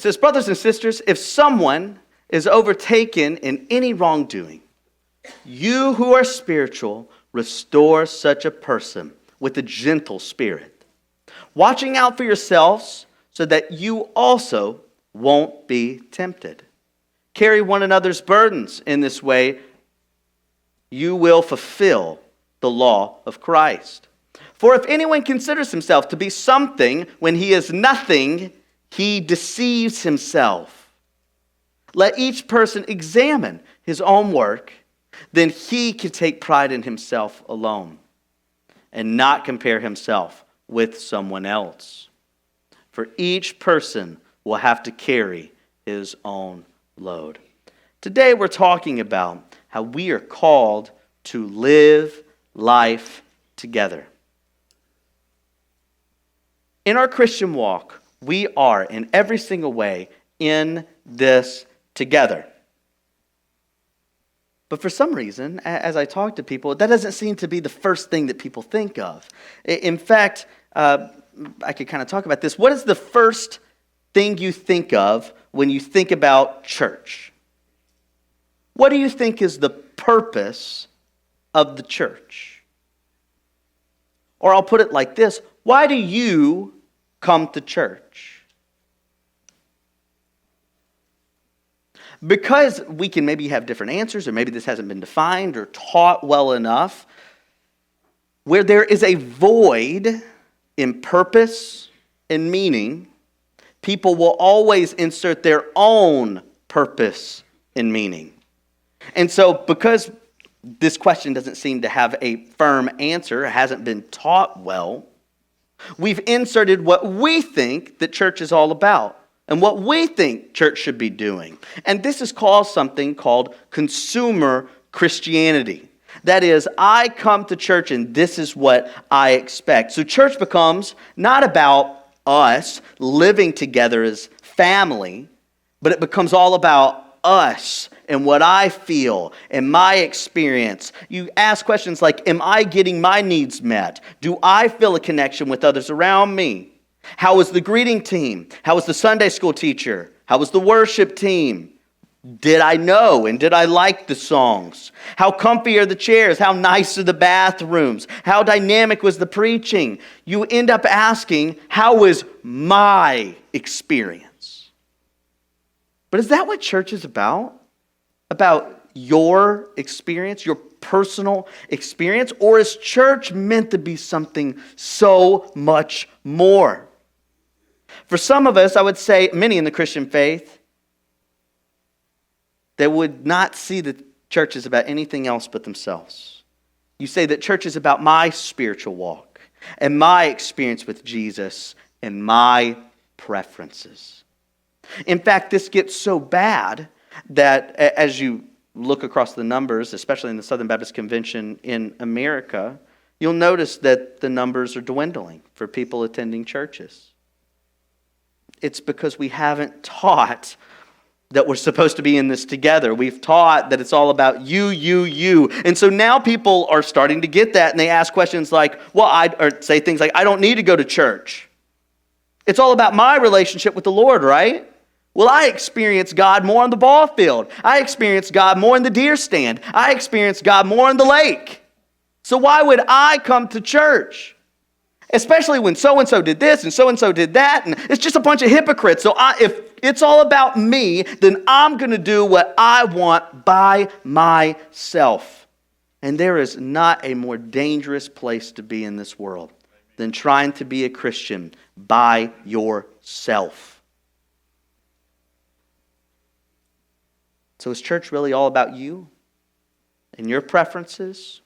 says, brothers and sisters, if someone is overtaken in any wrongdoing, you who are spiritual, restore such a person with a gentle spirit, watching out for yourselves so that you also won't be tempted. Carry one another's burdens. In this way, you will fulfill the law of Christ. For if anyone considers himself to be something when he is nothing, he deceives himself. Let each person examine his own work, then he can take pride in himself alone and not compare himself with someone else. For each person will have to carry his own load. Today we're talking about how we are called to live life together. In our Christian walk, we are in every single way in this together. But for some reason, as I talk to people, that doesn't seem to be the first thing that people think of. In fact, I could kind of talk about this. What is the first thing you think of when you think about church? What do you think is the purpose of the church? Or I'll put it like this: why do you come to church? Because we can maybe have different answers, or maybe this hasn't been defined or taught well enough, where there is a void in purpose and meaning, people will always insert their own purpose and meaning. And so because this question doesn't seem to have a firm answer, hasn't been taught well, we've inserted what we think that church is all about and what we think church should be doing. And this has caused something called consumer Christianity. That is, I come to church and this is what I expect. So church becomes not about us living together as family, but it becomes all about us and what I feel and my experience. You ask questions like, am I getting my needs met? Do I feel a connection with others around me? How was the greeting team? How was the Sunday school teacher? How was the worship team? Did I know and did I like the songs? How comfy are the chairs? How nice are the bathrooms? How dynamic was the preaching? You end up asking, how was my experience? But is that what church is about? About your experience, your personal experience? Or is church meant to be something so much more? For some of us, I would say, many in the Christian faith, they would not see that church is about anything else but themselves. You say that church is about my spiritual walk and my experience with Jesus and my preferences. In fact, this gets so bad that as you look across the numbers, especially in the Southern Baptist Convention in America, you'll notice that the numbers are dwindling for people attending churches. It's because we haven't taught that we're supposed to be in this together. We've taught that it's all about you. And so now people are starting to get that, and they ask questions like, or say things like, I don't need to go to church. It's all about my relationship with the Lord, right? Well, I experience God more on the ball field. I experience God more in the deer stand. I experience God more in the lake. So why would I come to church? Especially when so-and-so did this and so-and-so did that, and it's just a bunch of hypocrites. So if it's all about me, then I'm going to do what I want by myself. And there is not a more dangerous place to be in this world than trying to be a Christian by yourself. So is church really all about you and your preferences?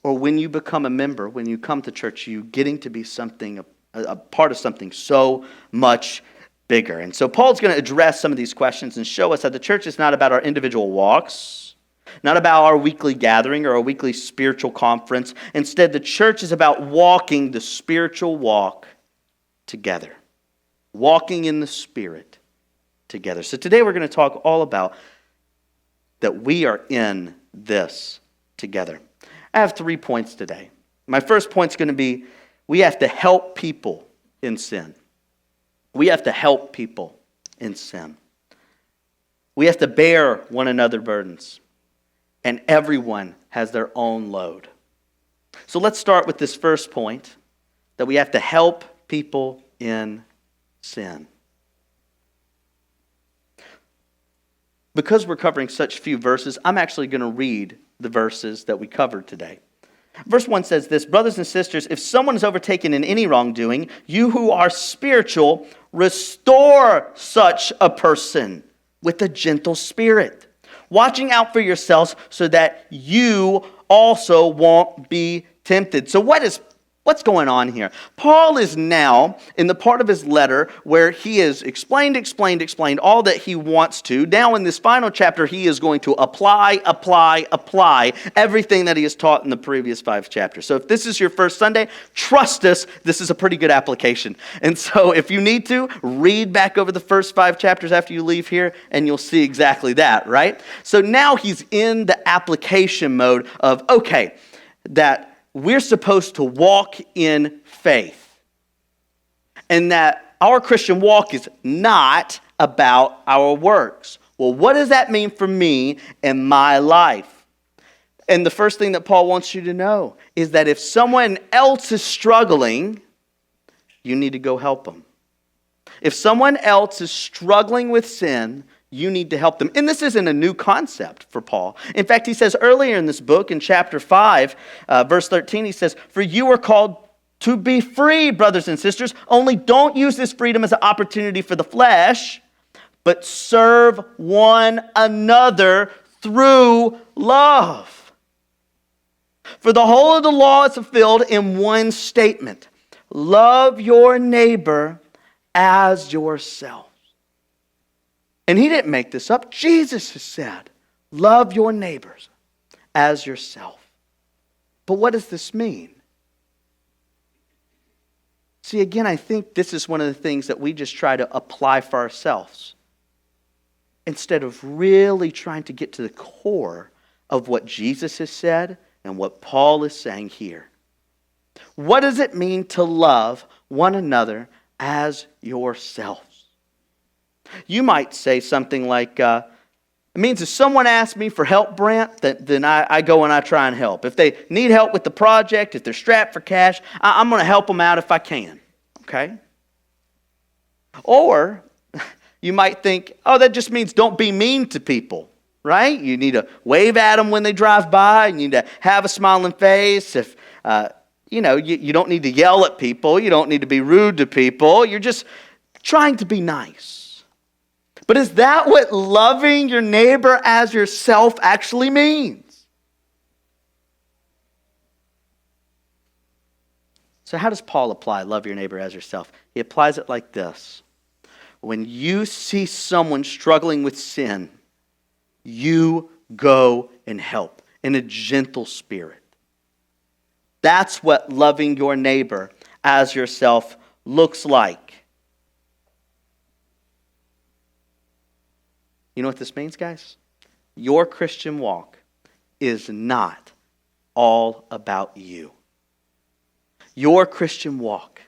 Or when you become a member, when you come to church, you getting to be something, a part of something so much bigger. And so Paul's going to address some of these questions and show us that the church is not about our individual walks, not about our weekly gathering or our weekly spiritual conference. Instead, the church is about walking the spiritual walk together, walking in the Spirit together. So today we're going to talk all about that we are in this together. I have 3 points today. My first point is going to be, we have to help people in sin. We have to help people in sin. We have to bear one another's burdens, and everyone has their own load. So let's start with this first point, that we have to help people in sin. Because we're covering such few verses, I'm actually going to read the verses that we covered today. Verse 1 says this, brothers and sisters, if someone is overtaken in any wrongdoing, you who are spiritual, restore such a person with a gentle spirit, watching out for yourselves so that you also won't be tempted. So what's going on here? Paul is now in the part of his letter where he has explained all that he wants to. Now in this final chapter, he is going to apply everything that he has taught in the previous 5 chapters. So if this is your first Sunday, trust us, this is a pretty good application. And so if you need to, read back over the first 5 chapters after you leave here, and you'll see exactly that, right? So now he's in the application mode of, okay, that we're supposed to walk in faith. And that our Christian walk is not about our works. Well, what does that mean for me and my life? And the first thing that Paul wants you to know is that if someone else is struggling, you need to go help them. If someone else is struggling with sin, you need to help them. And this isn't a new concept for Paul. In fact, he says earlier in this book, in chapter 5, verse 13, he says, for you are called to be free, brothers and sisters. Only don't use this freedom as an opportunity for the flesh, but serve one another through love. For the whole of the law is fulfilled in one statement. Love your neighbor as yourself. And he didn't make this up. Jesus has said, love your neighbors as yourself. But what does this mean? See, again, I think this is one of the things that we just try to apply for ourselves, instead of really trying to get to the core of what Jesus has said and what Paul is saying here. What does it mean to love one another as yourself? You might say something like, it means if someone asks me for help, Brant, then I go and I try and help. If they need help with the project, if they're strapped for cash, I'm going to help them out if I can. Okay? Or you might think, oh, that just means don't be mean to people, right? You need to wave at them when they drive by. You need to have a smiling face. If you don't need to yell at people. You don't need to be rude to people. You're just trying to be nice. But is that what loving your neighbor as yourself actually means? So how does Paul apply love your neighbor as yourself? He applies it like this. When you see someone struggling with sin, you go and help in a gentle spirit. That's what loving your neighbor as yourself looks like. You know what this means, guys? Your Christian walk is not all about you. Your Christian walk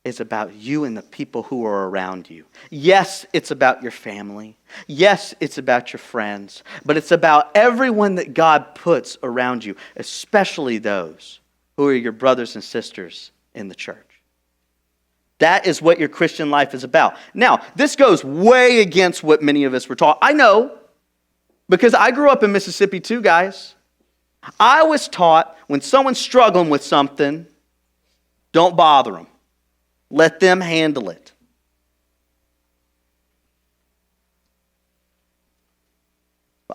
is about you and the people who are around you. Yes, it's about your family. Yes, it's about your friends. But it's about everyone that God puts around you, especially those who are your brothers and sisters in the church. That is what your Christian life is about. Now, this goes way against what many of us were taught. I know, because I grew up in Mississippi too, guys. I was taught when someone's struggling with something, don't bother them. Let them handle it.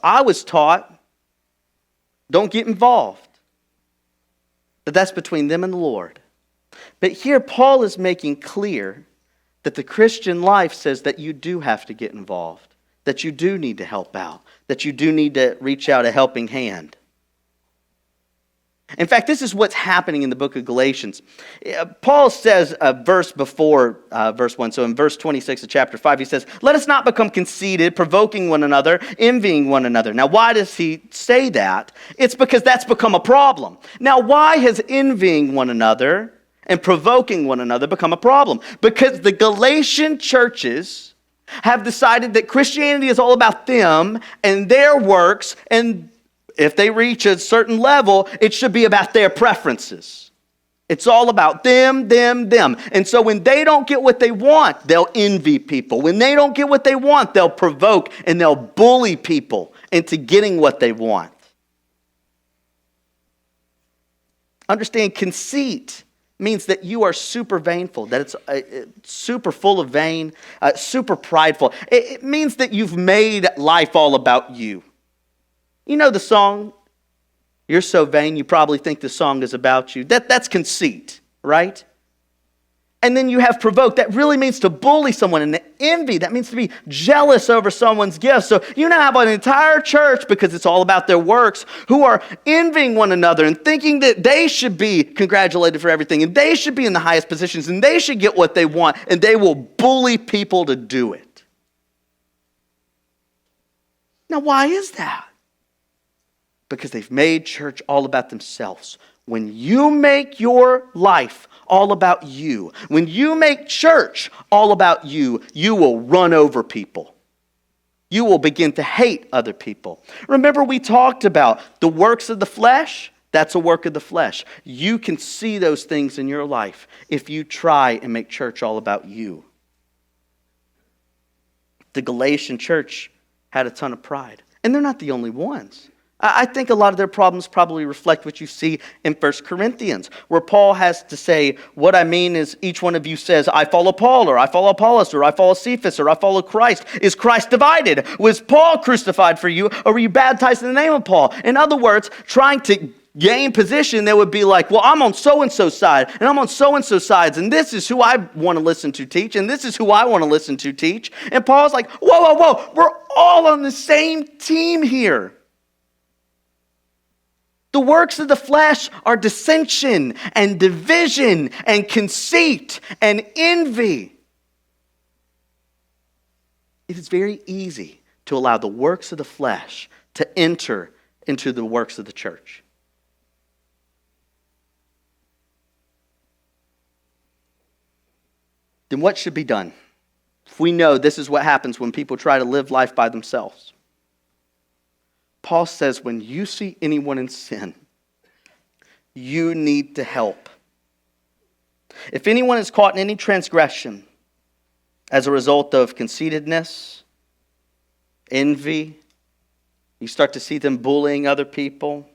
I was taught, don't get involved. That's between them and the Lord. But here Paul is making clear that the Christian life says that you do have to get involved, that you do need to help out, that you do need to reach out a helping hand. In fact, this is what's happening in the book of Galatians. Paul says a verse before verse 1. So in verse 26 of chapter 5, he says, let us not become conceited, provoking one another, envying one another. Now, why does he say that? It's because that's become a problem. Now, why has envying one another and provoking one another become a problem? Because the Galatian churches have decided that Christianity is all about them and their works, and if they reach a certain level, it should be about their preferences. It's all about them, them, them. And so when they don't get what they want, they'll envy people. When they don't get what they want, they'll provoke and they'll bully people into getting what they want. Understand, conceit means that you are super vainful, that it's super full of vain, super prideful. It means that you've made life all about you. You know the song, "You're so vain, you probably think the song is about you." That's conceit, right? And then you have provoke. That really means to bully someone. And envy, that means to be jealous over someone's gifts. So you now have an entire church, because it's all about their works, who are envying one another and thinking that they should be congratulated for everything, and they should be in the highest positions, and they should get what they want, and they will bully people to do it. Now, why is that? Because they've made church all about themselves. When you make your life all about you, when you make church all about you, you will run over people. You will begin to hate other people. Remember, we talked about the works of the flesh. That's a work of the flesh. You can see those things in your life if you try and make church all about you. The Galatian church had a ton of pride. And they're not the only ones. I think a lot of their problems probably reflect what you see in 1 Corinthians, where Paul has to say, what I mean is each one of you says, "I follow Paul," or "I follow Apollos," or "I follow Cephas," or "I follow Christ." Is Christ divided? Was Paul crucified for you, or were you baptized in the name of Paul? In other words, trying to gain position, they would be like, well, I'm on so-and-so's side, and I'm on so-and-so's sides, and this is who I want to listen to teach, and this is who I want to listen to teach. And Paul's like, whoa, we're all on the same team here. The works of the flesh are dissension and division and conceit and envy. It is very easy to allow the works of the flesh to enter into the works of the church. Then what should be done? If we know this is what happens when people try to live life by themselves. Paul says when you see anyone in sin, you need to help. If anyone is caught in any transgression as a result of conceitedness, envy, you start to see them bullying other people.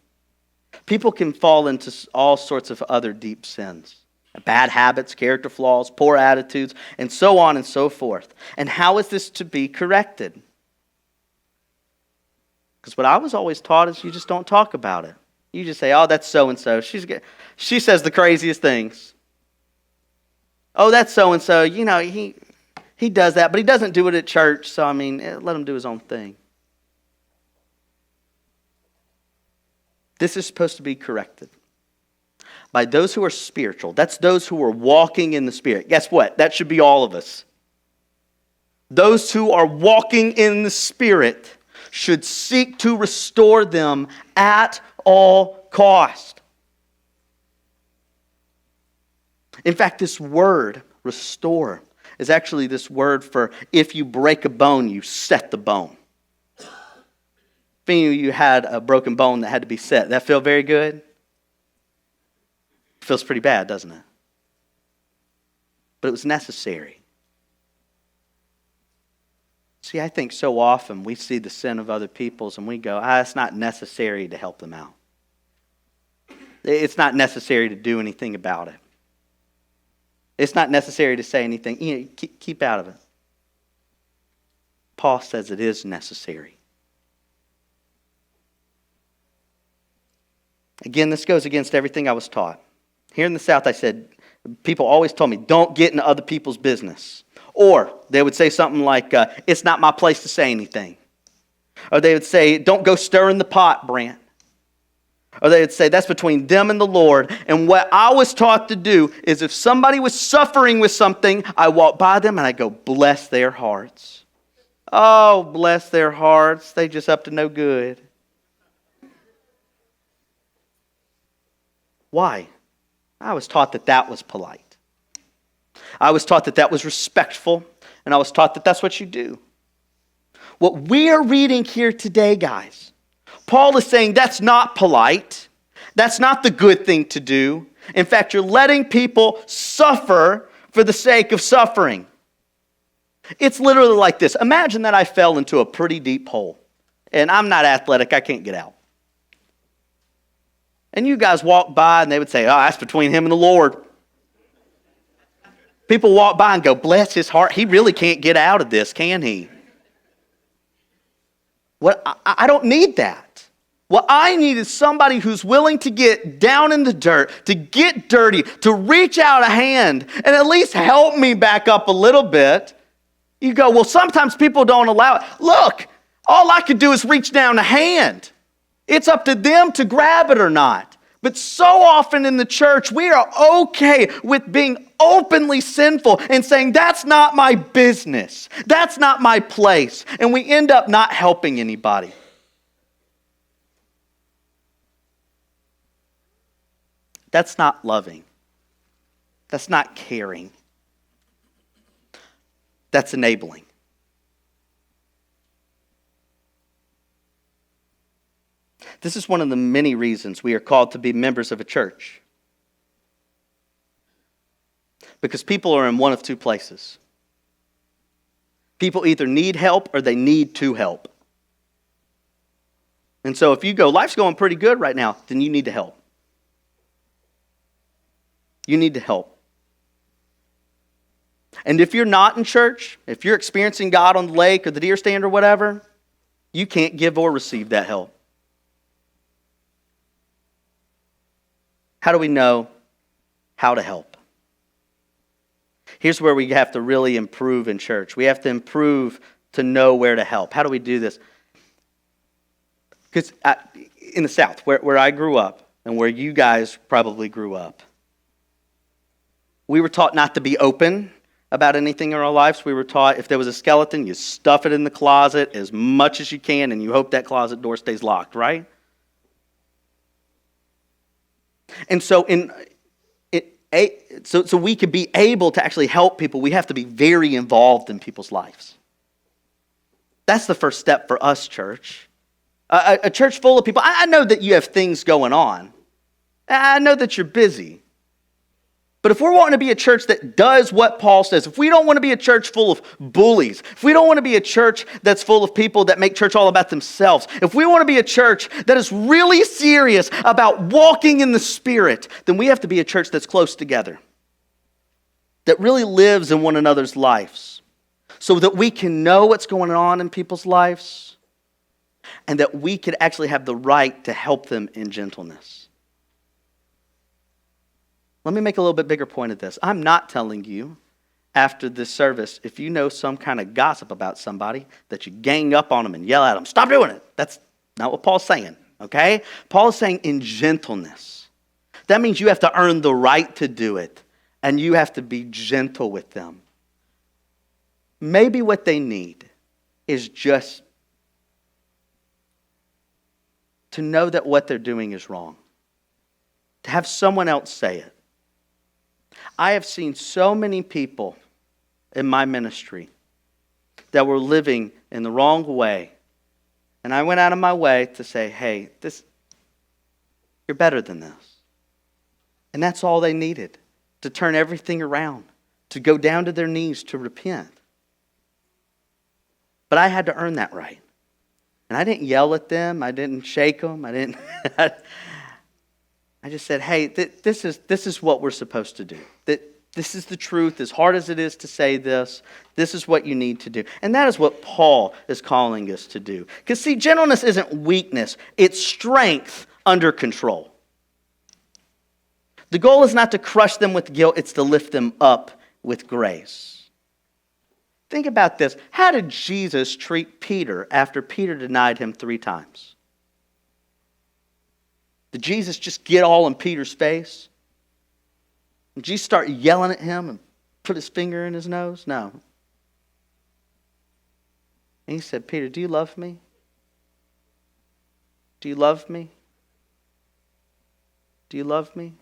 People can fall into all sorts of other deep sins. Bad habits, character flaws, poor attitudes, and so on and so forth. And how is this to be corrected? Because what I was always taught is you just don't talk about it. You just say, oh, that's so-and-so. She says the craziest things. Oh, that's so-and-so. You know, he does that, but he doesn't do it at church. So, let him do his own thing. This is supposed to be corrected by those who are spiritual. That's those who are walking in the Spirit. Guess what? That should be all of us. Those who are walking in the Spirit should seek to restore them at all cost. In fact, this word, restore, is actually this word for if you break a bone, you set the bone. If any of you had a broken bone that had to be set, that feel very good? Feels pretty bad, doesn't it? But it was necessary. See, I think so often we see the sin of other people's and we go, it's not necessary to help them out. It's not necessary to do anything about it. It's not necessary to say anything. Keep out of it. Paul says it is necessary. Again, this goes against everything I was taught. Here in the South, I said, people always told me, don't get into other people's business. Or they would say something like, it's not my place to say anything. Or they would say, don't go stirring the pot, Brant. Or they would say, that's between them and the Lord. And what I was taught to do is if somebody was suffering with something, I walk by them and I go, bless their hearts. Oh, bless their hearts. They just up to no good. Why? I was taught that was polite. I was taught that was respectful. and I was taught that that's what you do. What we are reading here today, guys, Paul is saying that's not polite. That's not the good thing to do. In fact, you're letting people suffer for the sake of suffering. It's literally like this. Imagine that I fell into a pretty deep hole, and I'm not athletic. I can't get out. And you guys walk by, and they would say, oh, that's between him and the Lord. People walk by and go, bless his heart. He really can't get out of this, can he? What? I don't need that. What I need is somebody who's willing to get down in the dirt, to get dirty, to reach out a hand, and at least help me back up a little bit. You go, well, sometimes people don't allow it. Look, all I could do is reach down a hand. It's up to them to grab it or not. But so often in the church, we are okay with being openly sinful and saying, that's not my business. That's not my place. And we end up not helping anybody. That's not loving. That's not caring. That's enabling. This is one of the many reasons we are called to be members of a church. Because people are in one of two places. People either need help or they need to help. And so if you go, life's going pretty good right now, then you need to help. You need to help. And if you're not in church, if you're experiencing God on the lake or the deer stand or whatever, you can't give or receive that help. How do we know how to help? Here's where we have to really improve in church. We have to improve to know where to help. How do we do this? Because in the South, where I grew up, and where you guys probably grew up, we were taught not to be open about anything in our lives. We were taught if there was a skeleton, you stuff it in the closet as much as you can, and you hope that closet door stays locked, right? And so so we could be able to actually help people, we have to be very involved in people's lives. That's the first step for us, church. A church full of people. I know that you have things going on. I know that you're busy. But if we're wanting to be a church that does what Paul says, if we don't want to be a church full of bullies, if we don't want to be a church that's full of people that make church all about themselves, if we want to be a church that is really serious about walking in the Spirit, then we have to be a church that's close together, that really lives in one another's lives, so that we can know what's going on in people's lives, and that we could actually have the right to help them in gentleness. Let me make a little bit bigger point of this. I'm not telling you after this service, if you know some kind of gossip about somebody, that you gang up on them and yell at them, stop doing it. That's not what Paul's saying, okay? Paul is saying in gentleness. That means you have to earn the right to do it, and you have to be gentle with them. Maybe what they need is just to know that what they're doing is wrong. To have someone else say it. I have seen so many people in my ministry that were living in the wrong way. And I went out of my way to say, hey, you're better than this. And that's all they needed, to turn everything around, to go down to their knees to repent. But I had to earn that right. And I didn't yell at them. I didn't shake them. I just said, hey, this is what we're supposed to do. This is the truth. As hard as it is to say this is what you need to do. And that is what Paul is calling us to do. Because see, gentleness isn't weakness. It's strength under control. The goal is not to crush them with guilt. It's to lift them up with grace. Think about this. How did Jesus treat Peter after Peter denied him 3 times? Did Jesus just get all in Peter's face? Did Jesus start yelling at him and put his finger in his nose? No. And he said, Peter, do you love me? Do you love me? Do you love me?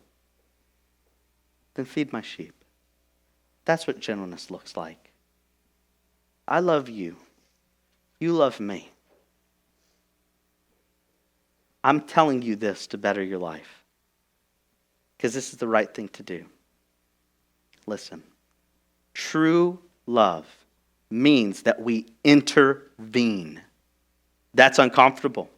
Then feed my sheep. That's what gentleness looks like. I love you. You love me. I'm telling you this to better your life. Because this is the right thing to do. Listen. True love means that we intervene. That's uncomfortable.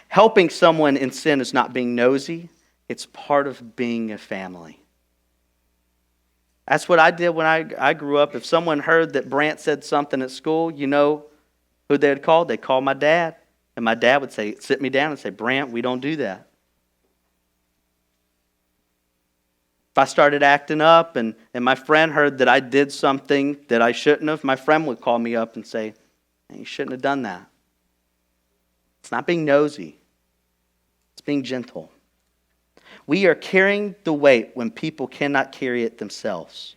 Helping someone in sin is not being nosy. It's part of being a family. That's what I did when I grew up. If someone heard that Brant said something at school, you know who they'd call? They'd call my dad. And my dad would sit me down and say, Brant, we don't do that. If I started acting up and my friend heard that I did something that I shouldn't have, my friend would call me up and say, you shouldn't have done that. It's not being nosy. It's being gentle. We are carrying the weight when people cannot carry it themselves.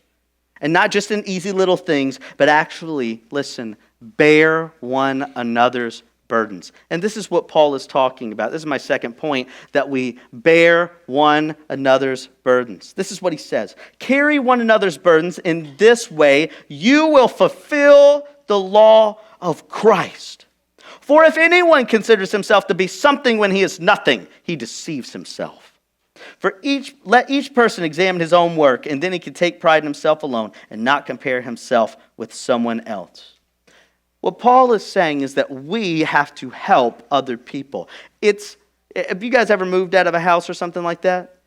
And not just in easy little things, but actually, listen, bear one another's burdens. And this is what Paul is talking about. This is my second point, that we bear one another's burdens. This is what he says. Carry one another's burdens. In this way, you will fulfill the law of Christ. For if anyone considers himself to be something when he is nothing, he deceives himself. Let each person examine his own work, and then he can take pride in himself alone and not compare himself with someone else. What Paul is saying is that we have to help other people. Have you guys ever moved out of a house or something like that?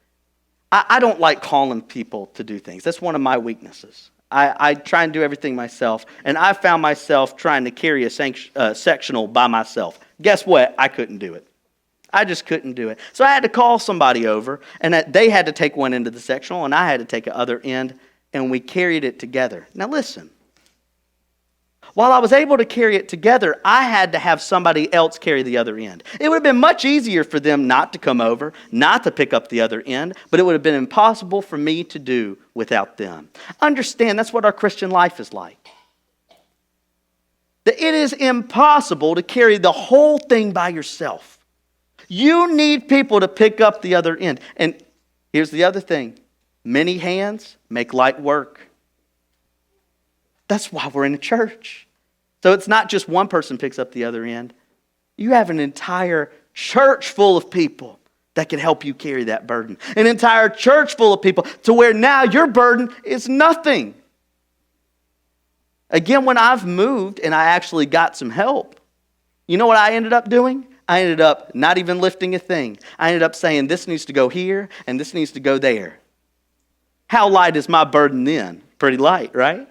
I don't like calling people to do things. That's one of my weaknesses. I try and do everything myself, and I found myself trying to carry a sectional by myself. Guess what? I couldn't do it. I just couldn't do it. So I had to call somebody over, and they had to take one end of the sectional, and I had to take the other end, and we carried it together. Now listen. While I was able to carry it together, I had to have somebody else carry the other end. It would have been much easier for them not to come over, not to pick up the other end, but it would have been impossible for me to do without them. Understand, that's what our Christian life is like. That it is impossible to carry the whole thing by yourself. You need people to pick up the other end. And here's the other thing. Many hands make light work. That's why we're in a church. So it's not just one person picks up the other end. You have an entire church full of people that can help you carry that burden. An entire church full of people to where now your burden is nothing. Again, when I've moved and I actually got some help, you know what I ended up doing? I ended up not even lifting a thing. I ended up saying this needs to go here and this needs to go there. How light is my burden then? Pretty light, right?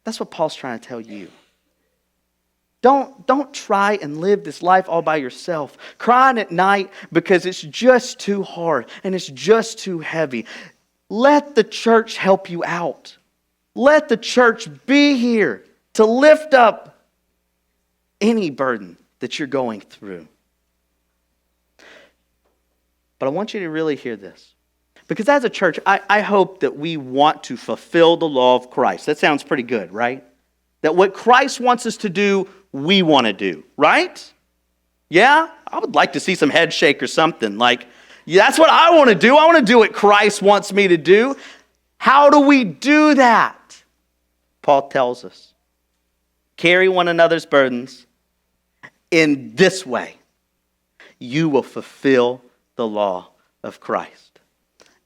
That's what Paul's trying to tell you. Don't try and live this life all by yourself, crying at night because it's just too hard and it's just too heavy. Let the church help you out. Let the church be here to lift up any burden that you're going through. But I want you to really hear this. Because as a church, I hope that we want to fulfill the law of Christ. That sounds pretty good, right? That what Christ wants us to do, we want to do, right? Yeah? I would like to see some head shake or something. Like, yeah, that's what I want to do. I want to do what Christ wants me to do. How do we do that? Paul tells us. Carry one another's burdens. In this way, you will fulfill the law of Christ.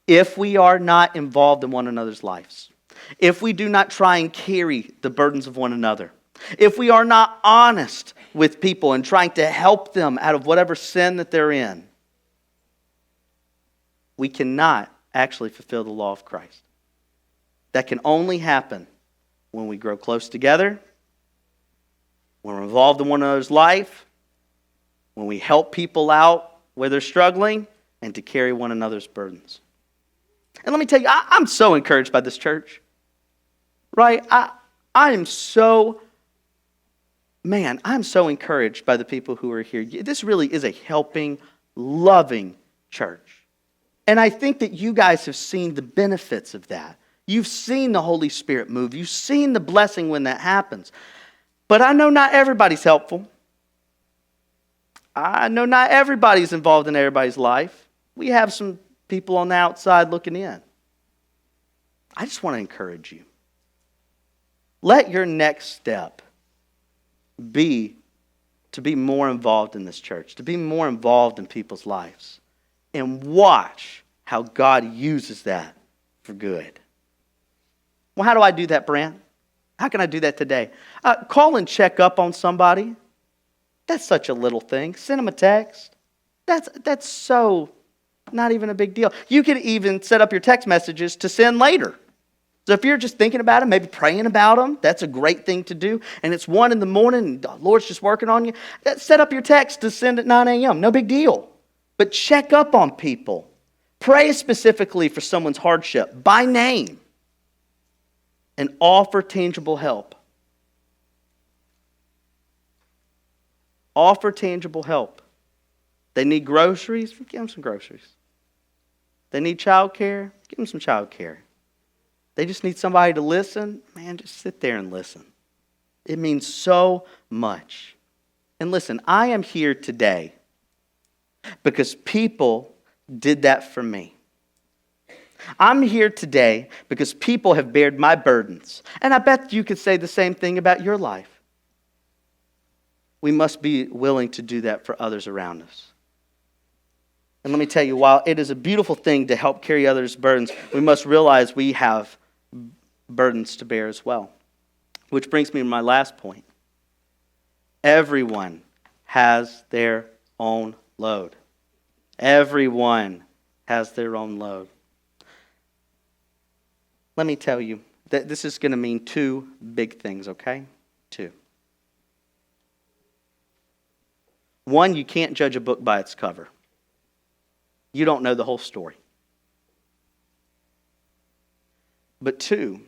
If we are not involved in one another's lives, if we do not try and carry the burdens of one another, if we are not honest with people and trying to help them out of whatever sin that they're in, we cannot actually fulfill the law of Christ. That can only happen when we grow close together, when we're involved in one another's life, when we help people out where they're struggling, and to carry one another's burdens. And let me tell you, I'm so encouraged by this church. Right? I'm so encouraged by the people who are here. This really is a helping, loving church. And I think that you guys have seen the benefits of that. You've seen the Holy Spirit move. You've seen the blessing when that happens. But I know not everybody's helpful. I know not everybody's involved in everybody's life. We have some people on the outside looking in. I just want to encourage you. Let your next step be to be more involved in this church, to be more involved in people's lives, and watch how God uses that for good. Well, how do I do that, Brant? How can I do that today? Call and check up on somebody. That's such a little thing. Send them a text. That's so not even a big deal. You could even set up your text messages to send later. So if you're just thinking about them, maybe praying about them, that's a great thing to do. And it's 1 in the morning and the Lord's just working on you. Set up your text to send at 9 a.m. No big deal. But check up on people. Pray specifically for someone's hardship by name. And offer tangible help. Offer tangible help. They need groceries, give them some groceries. They need childcare, give them some childcare. They just need somebody to listen, man, just sit there and listen. It means so much. And listen, I am here today because people did that for me. I'm here today because people have bared my burdens. And I bet you could say the same thing about your life. We must be willing to do that for others around us. And let me tell you, while it is a beautiful thing to help carry others' burdens, we must realize we have burdens to bear as well. Which brings me to my last point. Everyone has their own load. Everyone has their own load. Let me tell you that this is going to mean 2 big things, okay? 2. 1, you can't judge a book by its cover. You don't know the whole story. But 2,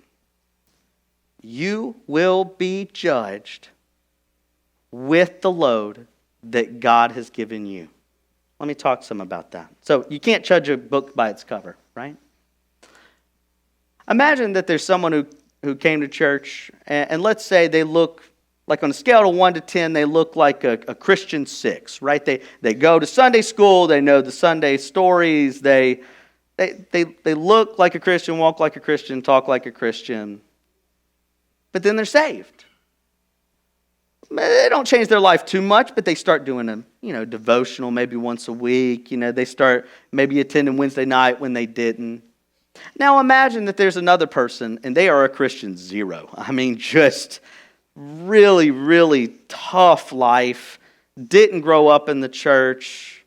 you will be judged with the load that God has given you. Let me talk some about that. So you can't judge a book by its cover, right? Imagine that there's someone who came to church, and let's say they look, like on a scale of 1 to 10, they look like a Christian 6, right? They go to Sunday school, they know the Sunday stories, they look like a Christian, walk like a Christian, talk like a Christian, but then they're saved. They don't change their life too much, but they start doing a devotional maybe once a week. They start maybe attending Wednesday night when they didn't. Now imagine that there's another person and they are a Christian 0. I mean, just really, really tough life. Didn't grow up in the church.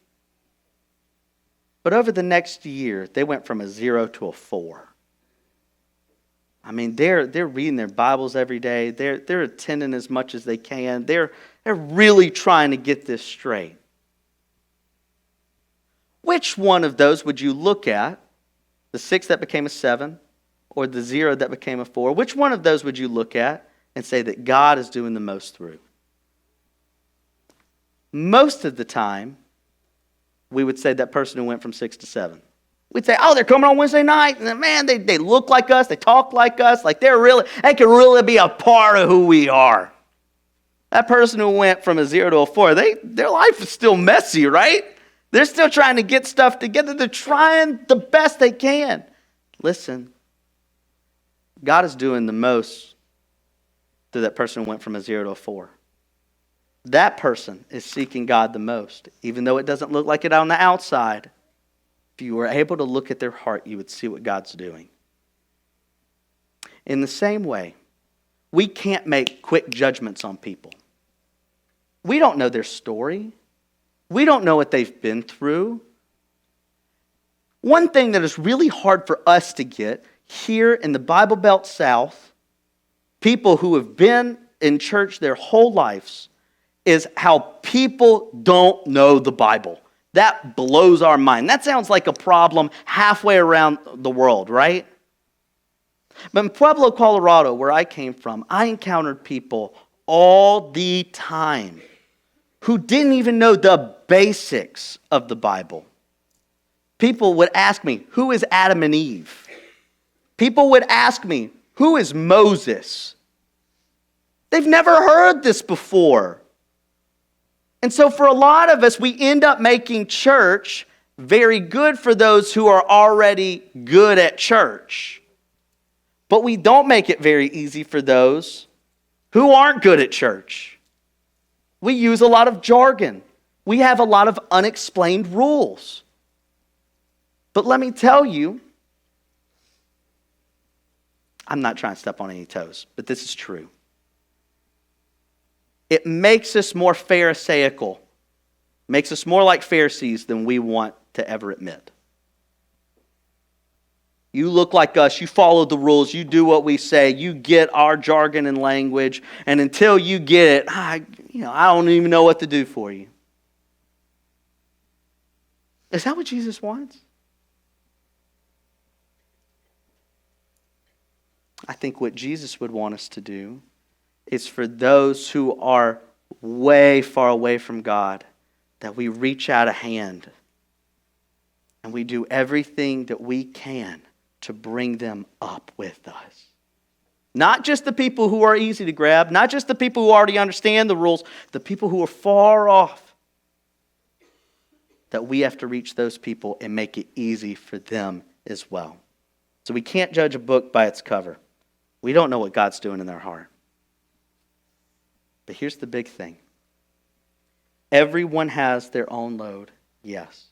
But over the next year, they went from a 0 to a 4. I mean, they're reading their Bibles every day. They're attending as much as they can. They're really trying to get this straight. Which one of those would you look at? The 6 that became a 7 or the 0 that became a 4? Which one of those would you look at and say that God is doing the most through? Most of the time, we would say that person who went from 6 to 7. We'd say, oh, they're coming on Wednesday night, and man, they look like us, they talk like us, like they can really be a part of who we are. That person who went from a 0 to a 4, their life is still messy, right? They're still trying to get stuff together. They're trying the best they can. Listen, God is doing the most through that person who went from a 0 to a 4. That person is seeking God the most, even though it doesn't look like it on the outside. If you were able to look at their heart, you would see what God's doing. In the same way, we can't make quick judgments on people. We don't know their story. We don't know what they've been through. One thing that is really hard for us to get here in the Bible Belt South, people who have been in church their whole lives, is how people don't know the Bible. That blows our mind. That sounds like a problem halfway around the world, right? But in Pueblo, Colorado, where I came from, I encountered people all the time who didn't even know the basics of the Bible. People would ask me, who is Adam and Eve? People would ask me, who is Moses? They've never heard this before. And so for a lot of us, we end up making church very good for those who are already good at church. But we don't make it very easy for those who aren't good at church. We use a lot of jargon. We have a lot of unexplained rules. But let me tell you, I'm not trying to step on any toes, but this is true. It makes us more pharisaical, makes us more like Pharisees than we want to ever admit. You look like us, you follow the rules, you do what we say, you get our jargon and language, and until you get it, I don't even know what to do for you. Is that what Jesus wants? I think what Jesus would want us to do is for those who are way far away from God, that we reach out a hand and we do everything that we can to bring them up with us. Not just the people who are easy to grab, not just the people who already understand the rules, the people who are far off. That we have to reach those people and make it easy for them as well. So we can't judge a book by its cover. We don't know what God's doing in their heart. But here's the big thing. Everyone has their own load, yes.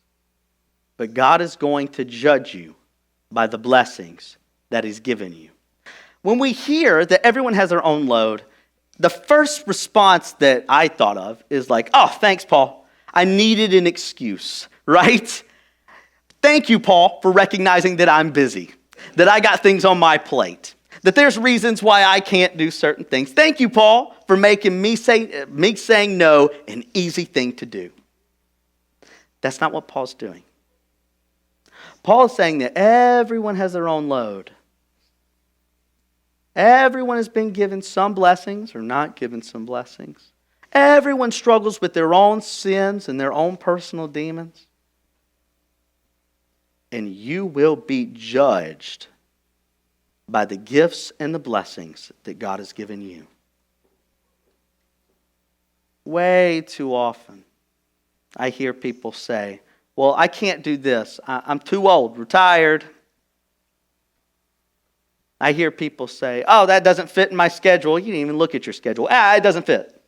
But God is going to judge you by the blessings that He's given you. When we hear that everyone has their own load, the first response that I thought of is like, oh, thanks, Paul. I needed an excuse, right? Thank you, Paul, for recognizing that I'm busy, that I got things on my plate, that there's reasons why I can't do certain things. Thank you, Paul, for making me saying no an easy thing to do. That's not what Paul's doing. Paul is saying that everyone has their own load. Everyone has been given some blessings or not given some blessings. Everyone struggles with their own sins and their own personal demons. And you will be judged by the gifts and the blessings that God has given you. Way too often, I hear people say, well, I can't do this. I'm too old, retired. I hear people say, oh, that doesn't fit in my schedule. You didn't even look at your schedule. It doesn't fit.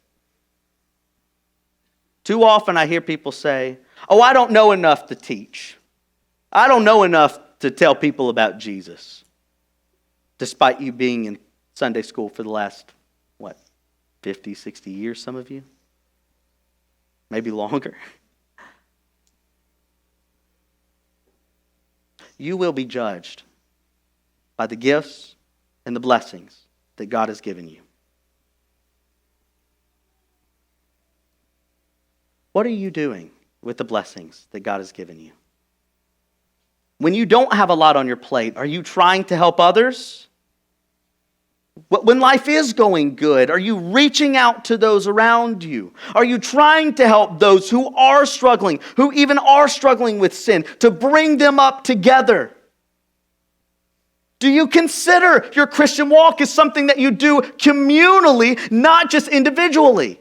Too often I hear people say, oh, I don't know enough to teach. I don't know enough to tell people about Jesus. Despite you being in Sunday school for the last, 50, 60 years, some of you? Maybe longer. You will be judged by the gifts and the blessings that God has given you. What are you doing with the blessings that God has given you? When you don't have a lot on your plate, are you trying to help others? When life is going good, are you reaching out to those around you? Are you trying to help those who are struggling, who even are struggling with sin, to bring them up together? Do you consider your Christian walk as something that you do communally, not just individually?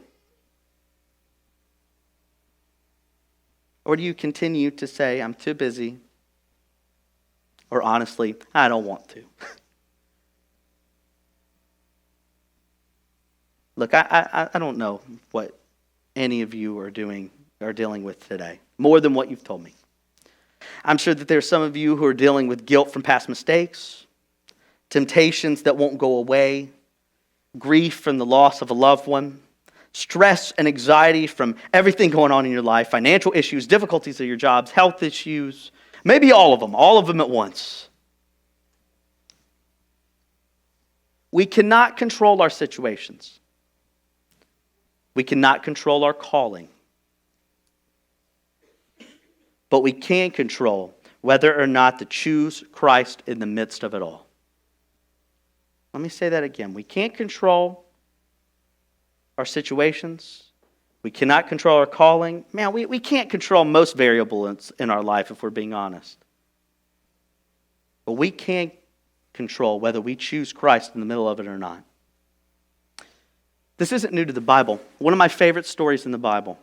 Or do you continue to say, I'm too busy, or honestly, I don't want to? Look, I don't know what any of you are dealing with today, more than what you've told me. I'm sure that there's some of you who are dealing with guilt from past mistakes, temptations that won't go away, grief from the loss of a loved one, stress and anxiety from everything going on in your life, financial issues, difficulties of your jobs, health issues, maybe all of them at once. We cannot control our situations. We cannot control our calling. But we can control whether or not to choose Christ in the midst of it all. Let me say that again. We can't control our situations. We cannot control our calling. Man, we can't control most variables in our life if we're being honest. But we can control whether we choose Christ in the middle of it or not. This isn't new to the Bible. One of my favorite stories in the Bible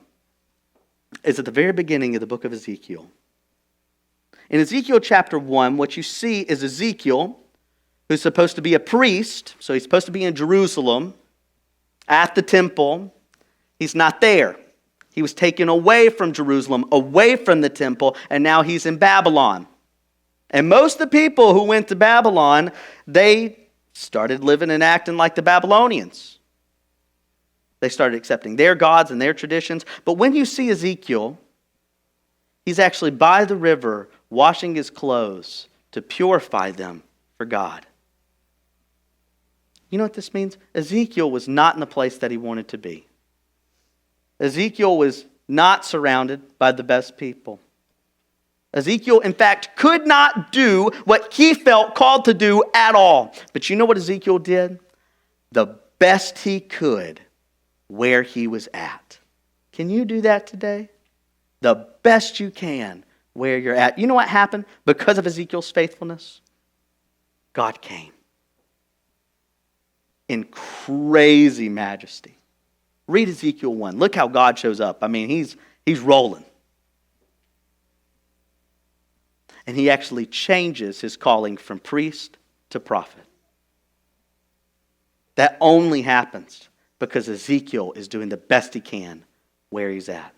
is at the very beginning of the book of Ezekiel. In Ezekiel chapter 1, what you see is Ezekiel, who's supposed to be a priest, so he's supposed to be in Jerusalem at the temple. He's not there. He was taken away from Jerusalem, away from the temple, and now he's in Babylon. And most of the people who went to Babylon, they started living and acting like the Babylonians. They started accepting their gods and their traditions. But when you see Ezekiel, he's actually by the river washing his clothes to purify them for God. You know what this means? Ezekiel was not in the place that he wanted to be. Ezekiel was not surrounded by the best people. Ezekiel, in fact, could not do what he felt called to do at all. But you know what Ezekiel did? The best he could where he was at. Can you do that today? The best you can where you're at. You know what happened because of Ezekiel's faithfulness? God came in crazy majesty. Read Ezekiel 1. Look how God shows up. I mean, he's rolling. And he actually changes his calling from priest to prophet. That only happens because Ezekiel is doing the best he can where he's at.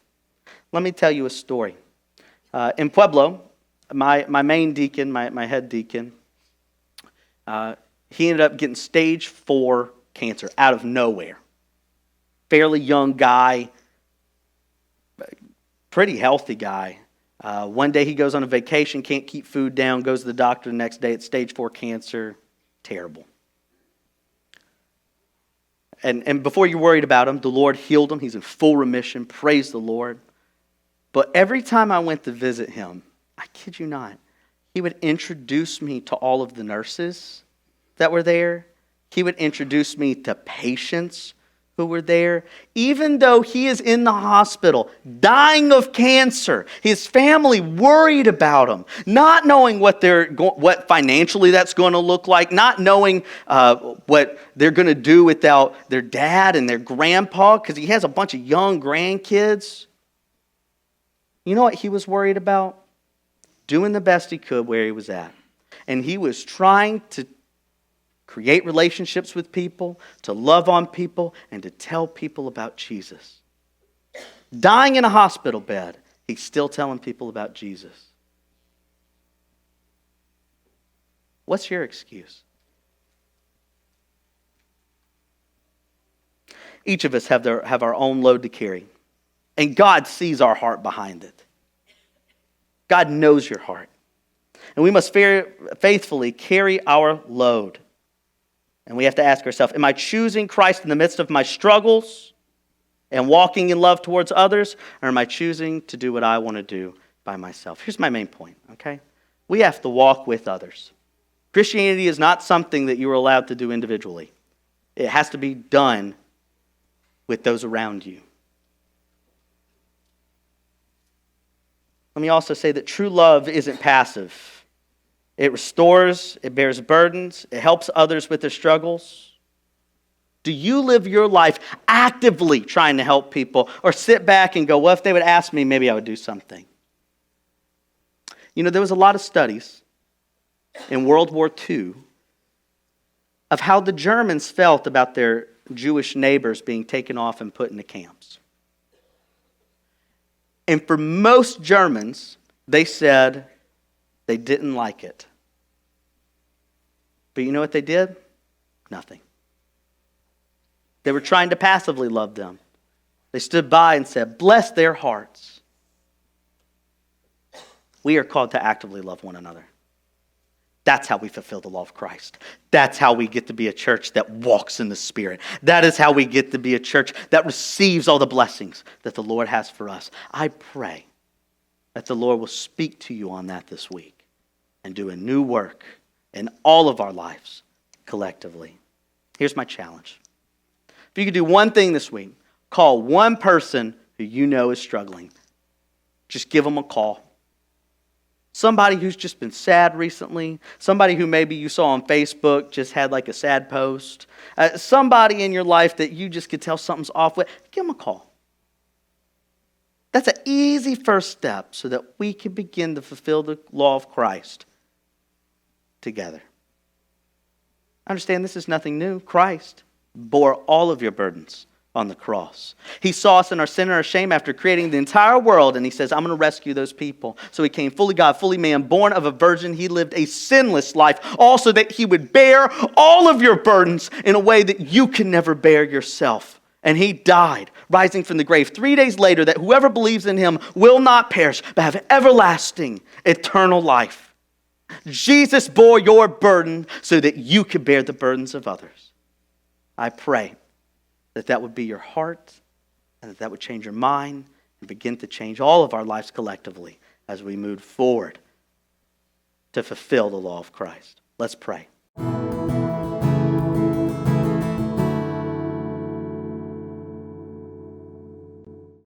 Let me tell you a story. In Pueblo, my main deacon, my head deacon, he ended up getting stage 4 cancer out of nowhere. Fairly young guy, pretty healthy guy. One day he goes on a vacation, can't keep food down, goes to the doctor the next day, it's stage 4 cancer. Terrible. And before you're worried about him, the Lord healed him. He's in full remission. Praise the Lord. But every time I went to visit him, I kid you not, he would introduce me to all of the nurses that were there. He would introduce me to patients who were there. Even though he is in the hospital, dying of cancer, his family worried about him, not knowing what financially that's going to look like, not knowing what they're going to do without their dad and their grandpa, because he has a bunch of young grandkids. You know what he was worried about? Doing the best he could where he was at. And he was trying to create relationships with people, to love on people, and to tell people about Jesus. Dying in a hospital bed, he's still telling people about Jesus. What's your excuse? Each of us have our own load to carry. And God sees our heart behind it. God knows your heart. And we must faithfully carry our load. And we have to ask ourselves, am I choosing Christ in the midst of my struggles and walking in love towards others? Or am I choosing to do what I want to do by myself? Here's my main point, okay? We have to walk with others. Christianity is not something that you are allowed to do individually. It has to be done with those around you. Let me also say that true love isn't passive. It restores, it bears burdens, it helps others with their struggles. Do you live your life actively trying to help people, or sit back and go, well, if they would ask me, maybe I would do something? You know, there was a lot of studies in World War II of how the Germans felt about their Jewish neighbors being taken off and put into camps. And for most Germans, they said they didn't like it. But you know what they did? Nothing. They were trying to passively love them. They stood by and said, bless their hearts. We are called to actively love one another. That's how we fulfill the law of Christ. That's how we get to be a church that walks in the Spirit. That is how we get to be a church that receives all the blessings that the Lord has for us. I pray that the Lord will speak to you on that this week and do a new work in all of our lives collectively. Here's my challenge. If you could do one thing this week, call one person who you know is struggling. Just give them a call. Somebody who's just been sad recently. Somebody who maybe you saw on Facebook just had like a sad post. Somebody in your life that you just could tell something's off with. Give them a call. That's an easy first step so that we can begin to fulfill the law of Christ together. Understand this is nothing new. Christ bore all of your burdens on the cross. He saw us in our sin and our shame after creating the entire world, and he says, I'm going to rescue those people. So he came fully God, fully man, born of a virgin. He lived a sinless life, also that he would bear all of your burdens in a way that you can never bear yourself. And he died, rising from the grave 3 days later, that whoever believes in him will not perish, but have everlasting, eternal life. Jesus bore your burden so that you could bear the burdens of others. I pray that that would be your heart, and that would change your mind, and begin to change all of our lives collectively as we move forward to fulfill the law of Christ. Let's pray.